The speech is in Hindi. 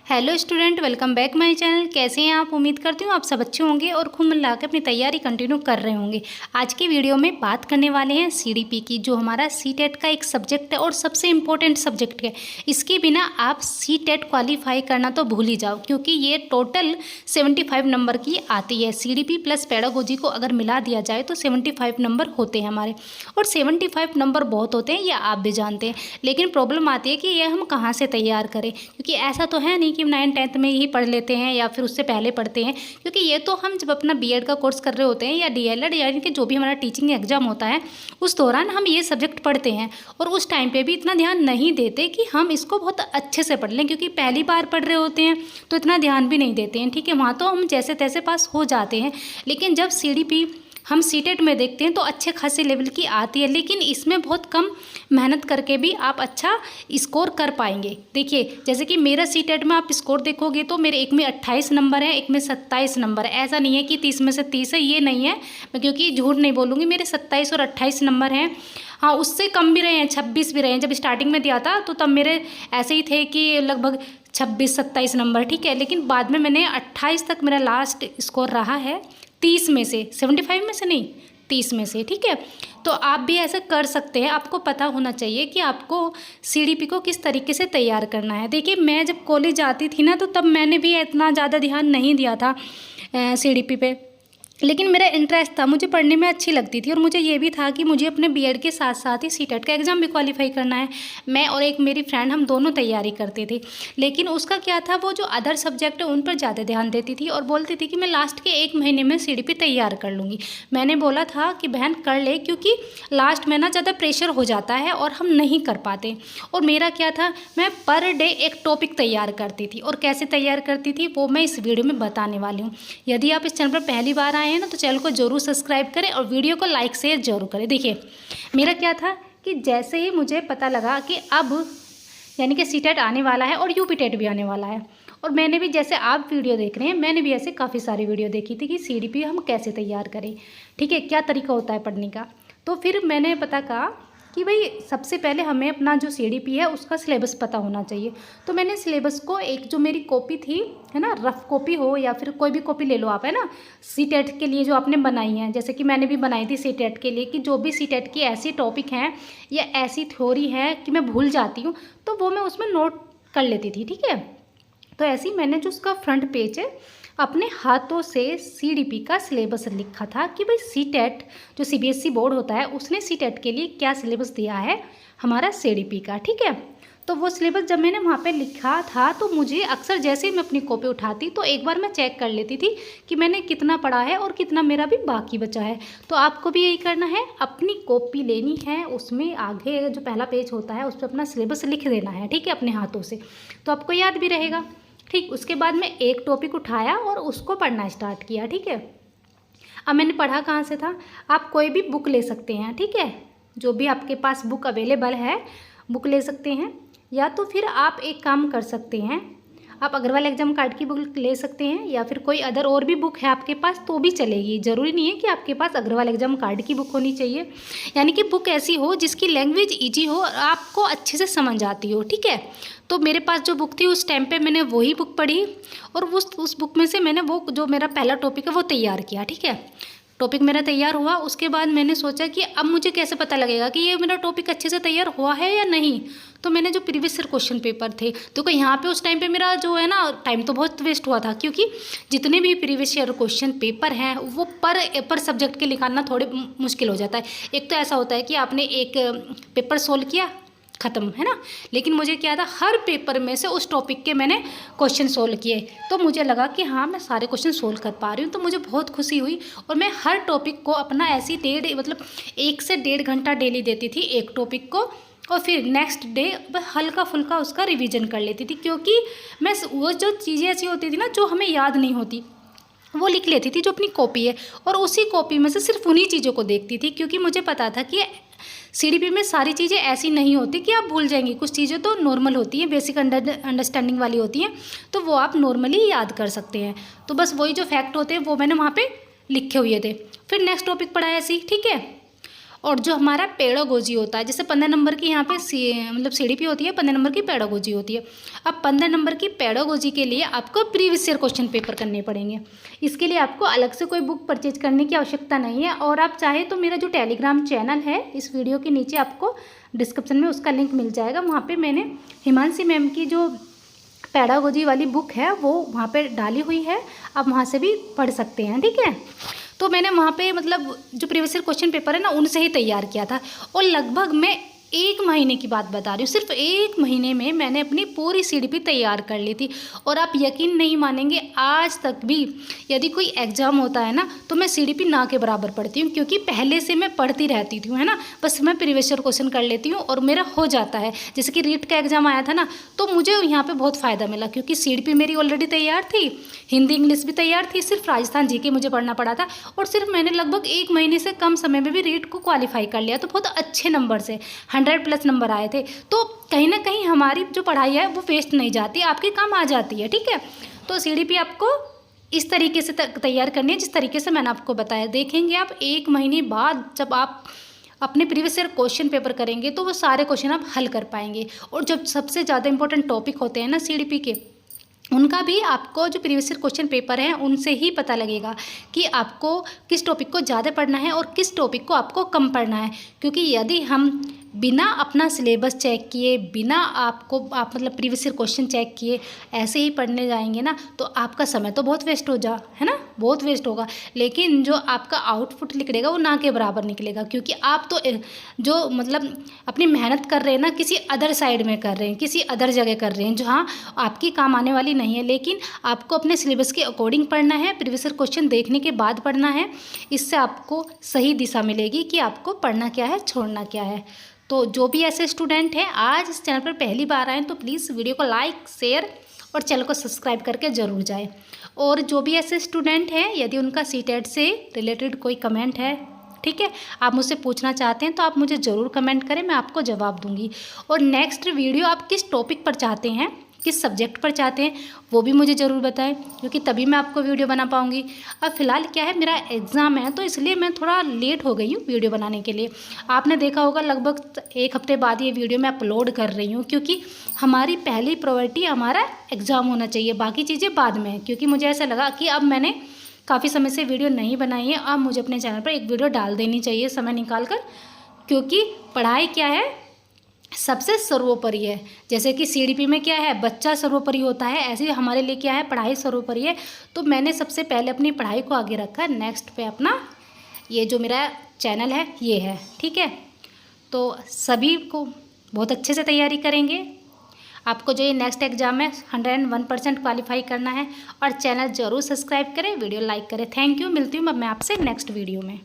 Hello student, welcome back my channel. कैसे हैं आप? उम्मीद करती हूँ आप सब अच्छे होंगे और खूब मन लगा के अपनी तैयारी कंटिन्यू कर रहे होंगे। आज की वीडियो में बात करने वाले हैं सीडीपी की, जो हमारा सीटेट का एक सब्जेक्ट है और सबसे इम्पोर्टेंट सब्जेक्ट है। इसके बिना आप सीटेट क्वालिफाई करना तो भूल ही जाओ, क्योंकि ये टोटल 75 नंबर की आती है। सीडीपी प्लस पेडागोजी को अगर मिला दिया जाए तो 75 नंबर होते हैं हमारे, और 75 नंबर बहुत होते हैं, ये आप भी जानते हैं। लेकिन प्रॉब्लम आती है कि ये हम कहाँ से तैयार करें, क्योंकि ऐसा तो है नहीं कि 9th-10th में ही पढ़ लेते हैं या फिर उससे पहले पढ़ते हैं, क्योंकि ये तो हम जब अपना बीएड का कोर्स कर रहे होते हैं या डीएलएड यानी कि जो भी हमारा टीचिंग एग्जाम होता है उस दौरान हम ये सब्जेक्ट पढ़ते हैं, और उस टाइम पे भी इतना ध्यान नहीं देते कि हम इसको बहुत अच्छे से पढ़ लें, क्योंकि पहली बार पढ़ रहे होते हैं तो इतना ध्यान भी नहीं देते हैं। ठीक है, वहाँ तो हम जैसे तैसे पास हो जाते हैं। लेकिन जब सीडीपी हम सीटेट में देखते हैं तो अच्छे खासे लेवल की आती है, लेकिन इसमें बहुत कम मेहनत करके भी आप अच्छा स्कोर कर पाएंगे। देखिए, जैसे कि मेरा सीटेट में आप स्कोर देखोगे तो मेरे एक में 28 नंबर है, एक में 27 नंबर है। ऐसा नहीं है कि 30 में से 30 है, ये नहीं है, मैं क्योंकि झूठ नहीं बोलूँगी। मेरे 27 और 28 नंबर हैं। हाँ, उससे कम भी रहे हैं, 26 भी रहे हैं। जब स्टार्टिंग में दिया था तो तब मेरे ऐसे ही थे कि लगभग 26-27 नंबर, ठीक है। लेकिन बाद में मैंने 28 तक मेरा लास्ट स्कोर रहा है, 30 में से, 75 में से नहीं, 30 में से, ठीक है। तो आप भी ऐसा कर सकते हैं। आपको पता होना चाहिए कि आपको सीडीपी को किस तरीके से तैयार करना है। देखिए, मैं जब कॉलेज जाती थी ना तो तब मैंने भी इतना ज़्यादा ध्यान नहीं दिया था सीडीपी पे, लेकिन मेरा इंटरेस्ट था, मुझे पढ़ने में अच्छी लगती थी, और मुझे ये भी था कि मुझे अपने बीएड के साथ साथ ही सीटेट का एग्ज़ाम भी क्वालिफाई करना है। मैं और एक मेरी फ्रेंड, हम दोनों तैयारी करते थे। लेकिन उसका क्या था, वो जो अदर सब्जेक्ट है उन पर ज़्यादा ध्यान देती थी और बोलती थी कि मैं लास्ट के 1 महीने में सीडीपी तैयार कर लूँगी। मैंने बोला था कि बहन कर ले, क्योंकि लास्ट में ना ज़्यादा प्रेशर हो जाता है और हम नहीं कर पाते। और मेरा क्या था, मैं पर डे एक टॉपिक तैयार करती थी, और कैसे तैयार करती थी वो मैं इस वीडियो में बताने वाली हूँ। यदि आप इस चैनल पर पहली बार आए हैं ना तो चैनल को जरूर सब्सक्राइब करें और वीडियो को लाइक शेयर जरूर करें। देखिए, मेरा क्या था कि जैसे ही मुझे पता लगा कि अब यानी कि सीटेट आने वाला है और यूपी टेट भी आने वाला है, और मैंने भी, जैसे आप वीडियो देख रहे हैं, मैंने भी ऐसे काफ़ी सारी वीडियो देखी थी कि सीडीपी हम कैसे तैयार करें, ठीक है, क्या तरीका होता है पढ़ने का। तो फिर मैंने पता कहा कि भाई सबसे पहले हमें अपना जो सीडीपी है उसका सिलेबस पता होना चाहिए। तो मैंने सिलेबस को, एक जो मेरी कॉपी थी, है ना, रफ कॉपी हो या फिर कोई भी कॉपी ले लो आप, है ना, सीटेट के लिए जो आपने बनाई है, जैसे कि मैंने भी बनाई थी सीटेट के लिए, कि जो भी सीटेट की ऐसी टॉपिक हैं या ऐसी थ्योरी है कि मैं भूल जाती हूँ तो वो मैं उसमें नोट कर लेती थी, ठीक है। तो ऐसे ही मैंने जो उसका फ्रंट पेज है अपने हाथों से सीडीपी का सिलेबस लिखा था कि भाई सीटेट जो सीबीएसई बोर्ड होता है उसने सीटेट के लिए क्या सिलेबस दिया है हमारा सीडीपी का, ठीक है। तो वो सिलेबस जब मैंने वहाँ पे लिखा था तो मुझे अक्सर जैसे ही मैं अपनी कॉपी उठाती तो एक बार मैं चेक कर लेती थी कि मैंने कितना पढ़ा है और कितना मेरा भी बाकी बचा है। तो आपको भी यही करना है, अपनी कॉपी लेनी है, उसमें आगे जो पहला पेज होता है उस पर अपना सिलेबस लिख देना है, ठीक है, अपने हाथों से, तो आपको याद भी रहेगा। ठीक, उसके बाद मैं एक टॉपिक उठाया और उसको पढ़ना स्टार्ट किया, ठीक है। अब मैंने पढ़ा कहाँ से था, आप कोई भी बुक ले सकते हैं, ठीक है, जो भी आपके पास बुक अवेलेबल है बुक ले सकते हैं, या तो फिर आप एक काम कर सकते हैं, आप अग्रवाल एग्जाम कार्ड की बुक ले सकते हैं, या फिर कोई अदर और भी बुक है आपके पास तो भी चलेगी। ज़रूरी नहीं है कि आपके पास अग्रवाल एग्जाम कार्ड की बुक होनी चाहिए, यानी कि बुक ऐसी हो जिसकी लैंग्वेज ईजी हो और आपको अच्छे से समझ आती हो, ठीक है। तो मेरे पास जो बुक थी उस टाइम पे मैंने वही बुक पढ़ी, और उस बुक में से मैंने वो जो मेरा पहला टॉपिक है वो तैयार किया, ठीक है। टॉपिक मेरा तैयार हुआ, उसके बाद मैंने सोचा कि अब मुझे कैसे पता लगेगा कि ये मेरा टॉपिक अच्छे से तैयार हुआ है या नहीं। तो मैंने जो प्रीवियस ईयर क्वेश्चन पेपर थे, तो यहाँ पे उस टाइम पे मेरा जो है ना टाइम तो बहुत वेस्ट हुआ था, क्योंकि जितने भी प्रीवियस ईयर क्वेश्चन पेपर हैं वो पर सब्जेक्ट के निकालना थोड़े मुश्किल हो जाता है। एक तो ऐसा होता है कि आपने एक पेपर सोल्व किया, ख़त्म, है ना। लेकिन मुझे क्या था, हर पेपर में से उस टॉपिक के मैंने क्वेश्चन सोल्व किए, तो मुझे लगा कि हाँ मैं सारे क्वेश्चन सोल्व कर पा रही हूँ, तो मुझे बहुत खुशी हुई। और मैं हर टॉपिक को अपना ऐसी 1 से 1.5 घंटा डेली देती थी एक टॉपिक को, और फिर नेक्स्ट डे हल्का फुल्का उसका रिवीजन कर लेती थी, क्योंकि मैं वो जो चीज़ें ऐसी होती थी ना जो हमें याद नहीं होती वो लिख लेती थी जो अपनी कॉपी है, और उसी कॉपी में से सिर्फ उन्हीं चीज़ों को देखती थी, क्योंकि मुझे पता था कि सीडीपी में सारी चीज़ें ऐसी नहीं होती कि आप भूल जाएंगी। कुछ चीज़ें तो नॉर्मल होती हैं, बेसिक अंडरस्टैंडिंग वाली होती हैं, तो वो आप नॉर्मली याद कर सकते हैं। तो बस वही जो फैक्ट होते हैं वो मैंने वहाँ पे लिखे हुए थे। फिर नेक्स्ट टॉपिक पढ़ा ऐसे ही, ठीक है। और जो हमारा पेडागोजी होता है, जैसे 15 नंबर की यहाँ पे मतलब CDP होती है, 15 नंबर की पेडागोजी होती है। अब 15 नंबर की पेडागोजी के लिए आपको प्रीवियस ईयर क्वेश्चन पेपर करने पड़ेंगे। इसके लिए आपको अलग से कोई बुक परचेज करने की आवश्यकता नहीं है। और आप चाहे तो मेरा जो टेलीग्राम चैनल है, इस वीडियो के नीचे आपको डिस्क्रिप्शन में उसका लिंक मिल जाएगा। वहाँ पर मैंने हिमांशी मैम की जो पेडागोजी वाली बुक है वो वहाँ पे डाली हुई है, आप वहाँ से भी पढ़ सकते हैं, ठीक है। तो मैंने वहाँ पे मतलब जो प्रीवियस ईयर क्वेश्चन पेपर है ना, उनसे ही तैयार किया था। और लगभग मैं 1 महीने की बात बता रही हूँ, सिर्फ 1 महीने में मैंने अपनी पूरी CDP तैयार कर ली थी। और आप यकीन नहीं मानेंगे, आज तक भी यदि कोई एग्ज़ाम होता है ना, तो मैं CDP ना के बराबर पढ़ती हूँ, क्योंकि पहले से मैं पढ़ती रहती थी, है ना। बस मैं प्रीवियस ईयर क्वेश्चन कर लेती हूँ और मेरा हो जाता है। जैसे कि रीट का एग्ज़ाम आया था ना, तो मुझे यहाँ पर बहुत फ़ायदा मिला, क्योंकि CDP मेरी ऑलरेडी तैयार थी, हिंदी इंग्लिश भी तैयार थी, सिर्फ राजस्थान GK मुझे पढ़ना पड़ा था। और सिर्फ मैंने लगभग 1 महीने से कम समय में भी रीट को क्वालिफाई कर लिया, तो बहुत अच्छे नंबर से 100+ नंबर आए थे। तो कहीं ना कहीं हमारी जो पढ़ाई है वो वेस्ट नहीं जाती, आपके काम आ जाती है, ठीक है। तो CDP आपको इस तरीके से तैयार करनी है जिस तरीके से मैंने आपको बताया। देखेंगे आप 1 महीने बाद जब आप अपने प्रीवियस ईयर क्वेश्चन पेपर करेंगे तो वो सारे क्वेश्चन आप हल कर पाएंगे। और जब सबसे ज़्यादा इंपॉर्टेंट टॉपिक होते हैं ना CDP के, उनका भी आपको जो प्रीवियस ईयर क्वेश्चन पेपर हैं उनसे ही पता लगेगा कि आपको किस टॉपिक को ज़्यादा पढ़ना है और किस टॉपिक को आपको कम पढ़ना है। क्योंकि यदि हम बिना अपना सिलेबस चेक किए, बिना आप मतलब प्रीवियस ईयर क्वेश्चन चेक किए ऐसे ही पढ़ने जाएंगे ना, तो आपका समय तो बहुत वेस्ट है ना, बहुत वेस्ट होगा। लेकिन जो आपका आउटपुट निकलेगा वो ना के बराबर निकलेगा, क्योंकि आप तो जो मतलब अपनी मेहनत कर रहे हैं ना, किसी अदर साइड में कर रहे हैं, किसी अदर जगह कर रहे हैं जो हाँ आपकी काम आने वाली नहीं है। लेकिन आपको अपने सिलेबस के अकॉर्डिंग पढ़ना है, प्रीवियस ईयर क्वेश्चन देखने के बाद पढ़ना है। इससे आपको सही दिशा मिलेगी कि आपको पढ़ना क्या है, छोड़ना क्या है। तो जो भी ऐसे स्टूडेंट हैं आज इस चैनल पर पहली बार आए तो प्लीज़ वीडियो को लाइक, शेयर और चैनल को सब्सक्राइब करके ज़रूर जाएं। और जो भी ऐसे स्टूडेंट हैं, यदि उनका CTET से रिलेटेड कोई कमेंट है, ठीक है, आप मुझसे पूछना चाहते हैं तो आप मुझे ज़रूर कमेंट करें, मैं आपको जवाब दूंगी। और नेक्स्ट वीडियो आप किस टॉपिक पर चाहते हैं, किस सब्जेक्ट पर चाहते हैं, वो भी मुझे ज़रूर बताएं, क्योंकि तभी मैं आपको वीडियो बना पाऊँगी। अब फ़िलहाल क्या है, मेरा एग्ज़ाम है तो इसलिए मैं थोड़ा लेट हो गई हूँ वीडियो बनाने के लिए। आपने देखा होगा लगभग 1 हफ्ते बाद ये वीडियो मैं अपलोड कर रही हूँ, क्योंकि हमारी पहली प्रायोरिटी हमारा एग्ज़ाम होना चाहिए, बाकी चीज़ें बाद में। क्योंकि मुझे ऐसा लगा कि अब मैंने काफ़ी समय से वीडियो नहीं बनाई है, अब मुझे अपने चैनल पर एक वीडियो डाल देनी चाहिए समय निकाल कर, क्योंकि पढ़ाई क्या है सबसे सर्वोपरि है। जैसे कि CDP में क्या है, बच्चा सर्वोपरि होता है, ऐसे ही हमारे लिए क्या है, पढ़ाई सर्वोपरि है। तो मैंने सबसे पहले अपनी पढ़ाई को आगे रखा, नेक्स्ट पे अपना ये जो मेरा चैनल है ये है, ठीक है। तो सभी को बहुत अच्छे से तैयारी करेंगे। आपको जो ये नेक्स्ट एग्जाम है 101% क्वालिफाई करना है। और चैनल ज़रूर सब्सक्राइब करें, वीडियो लाइक करें। थैंक यू, मिलती हूँ मैं आपसे नेक्स्ट वीडियो में।